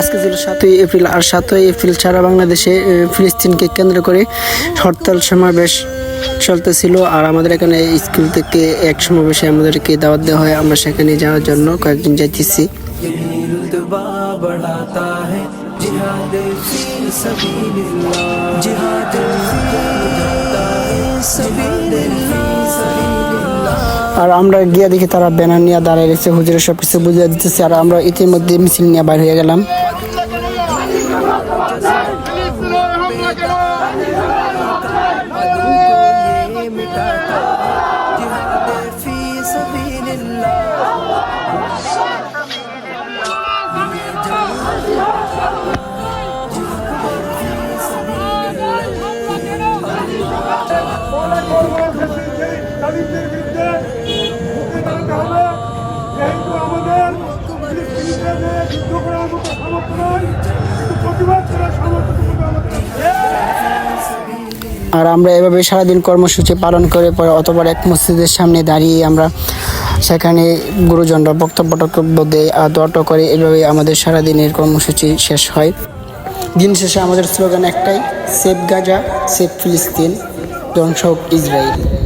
আজকে ছিল 7ই এপ্রিল, আর 7ই এপ্রিল সারা বাংলাদেশে ফিলিস্তিনকে কেন্দ্র করে হরতাল সমাবেশ চলতেছিল। আর আমাদের এখানে স্কুল থেকে এক সমাবেশে আমাদেরকে দাওয়াত দেওয়া হয়, আমরা সেখানে যাওয়ার জন্য কয়েকদিন যাইতেছি। আর আমরা গিয়ে দেখি তারা ব্যানার নিয়ে দাঁড়িয়ে রয়েছে, হুজুরের সবকিছু বুঝিয়ে দিতেছে। আর আমরা ইতিমধ্যে মিছিল নিয়ে বাইর হয়ে গেলাম। আর আমরা এভাবে সারাদিন কর্মসূচি পালন করে পরে অতবার এক মসজিদের সামনে দাঁড়িয়ে আমরা সেখানে গুরুজনরা বক্তব্য দেয় আর দোয়া করে। এভাবে আমাদের সারাদিনের কর্মসূচি শেষ হয়। দিন শেষে আমাদের স্লোগান একটাই, সেভ গাজা, সেভ ফিলিস্তিন, ধ্বংস হোক ইসরায়েল।